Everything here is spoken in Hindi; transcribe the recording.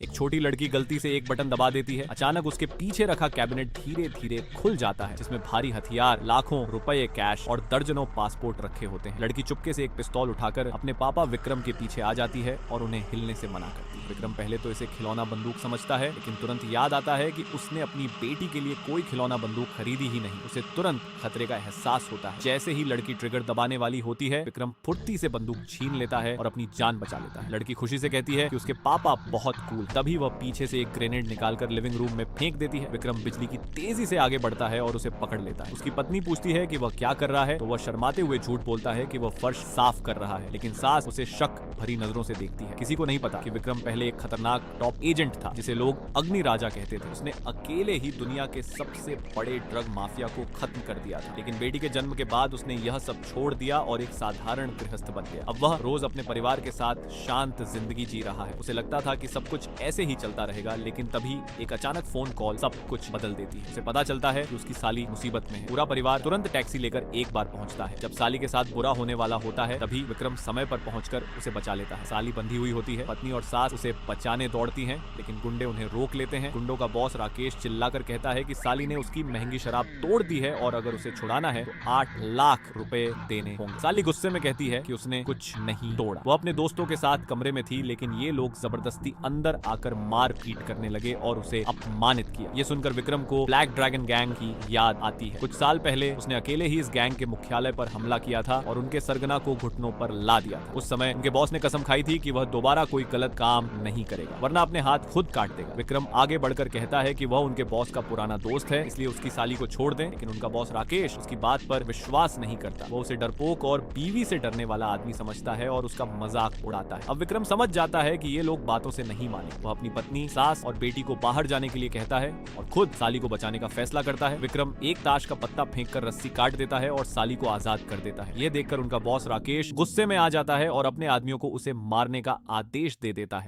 एक छोटी लड़की गलती से एक बटन दबा देती है। अचानक उसके पीछे रखा कैबिनेट धीरे धीरे खुल जाता है, जिसमें भारी हथियार, लाखों रुपए कैश और दर्जनों पासपोर्ट रखे होते हैं। लड़की चुपके से एक पिस्तौल उठाकर अपने पापा विक्रम के पीछे आ जाती है और उन्हें हिलने से मना करती है। विक्रम पहले तो इसे खिलौना बंदूक समझता है, लेकिन तुरंत याद आता है कि उसने अपनी बेटी के लिए कोई खिलौना बंदूक खरीदी ही नहीं। उसे तुरंत खतरे का एहसास होता है। जैसे ही लड़की ट्रिगर दबाने वाली होती है, विक्रम फुर्ती से बंदूक छीन लेता है और अपनी जान बचा लेता है। लड़की खुशी से कहती है कि उसके पापा बहुत कूल। तभी वह पीछे से एक ग्रेनेड निकालकर लिविंग रूम में फेंक देती है। विक्रम बिजली की तेजी से आगे बढ़ता है और उसे पकड़ लेता है। उसकी पत्नी पूछती है कि वह क्या कर रहा है, तो वह शर्माते हुए झूठ बोलता है कि वह फर्श साफ कर रहा है, लेकिन सास उसे शक भरी नजरों से देखती है। किसी को नहीं पता कि विक्रम पहले एक खतरनाक टॉप एजेंट था, जिसे लोग अग्नि राजा कहते थे। उसने अकेले ही दुनिया के सबसे बड़े ड्रग माफिया को खत्म कर दिया था, लेकिन बेटी के जन्म के बाद उसने यह सब छोड़ दिया और एक साधारण गृहस्थ बन गया। अब वह रोज अपने परिवार के साथ शांत जिंदगी जी रहा है। उसे लगता था कि सब कुछ ऐसे ही चलता रहेगा, लेकिन तभी एक अचानक फोन कॉल सब कुछ बदल देती है। उसे पता चलता है कि उसकी साली मुसीबत में है। पूरा परिवार तुरंत टैक्सी लेकर एक बार पहुंचता है। जब साली के साथ बुरा होने वाला होता है, तभी विक्रम समय पर पहुंचकर उसे बचा लेता है। साली बंधी हुई होती है। पत्नी और सास उसे बचाने दौड़ती हैं, लेकिन गुंडे उन्हें रोक लेते हैं। गुंडों का बॉस राकेश चिल्लाकर कहता है कि साली ने उसकी महंगी शराब तोड़ दी है और अगर उसे छुड़ाना है तो 8 लाख रुपए देने होंगे। साली गुस्से में कहती है कि उसने कुछ नहीं तोड़ा। वो अपने दोस्तों के साथ कमरे में थी, लेकिन ये लोग जबरदस्ती अंदर आकर मार पीट करने लगे और उसे अपमानित किया। ये सुनकर विक्रम को ब्लैक ड्रैगन गैंग की याद आती है। कुछ साल पहले उसने अकेले ही इस गैंग के मुख्यालय पर हमला किया था और उनके सरगना को घुटनों पर ला दिया था। उस समय उनके बॉस ने कसम खाई थी कि वह दोबारा कोई गलत काम नहीं करेगा, वरना अपने हाथ खुद काट देगा। विक्रम आगे बढ़कर कहता है कि वह उनके बॉस का पुराना दोस्त है, इसलिए उसकी साली को छोड़ दें, लेकिन उनका बॉस राकेश उसकी बात पर विश्वास नहीं करता। वो उसे डरपोक और बीवी से डरने वाला आदमी समझता है और उसका मजाक उड़ाता है। अब विक्रम समझ जाता है कि ये लोग बातों से नहीं माने। वह अपनी पत्नी, सास और बेटी को बाहर जाने के लिए कहता है और खुद साली को बचाने का फैसला करता है। विक्रम एक ताश का पत्ता फेंककर रस्सी काट देता है और साली को आजाद कर देता है। यह देखकर उनका बॉस राकेश गुस्से में आ जाता है और अपने आदमियों को उसे मारने का आदेश दे देता है।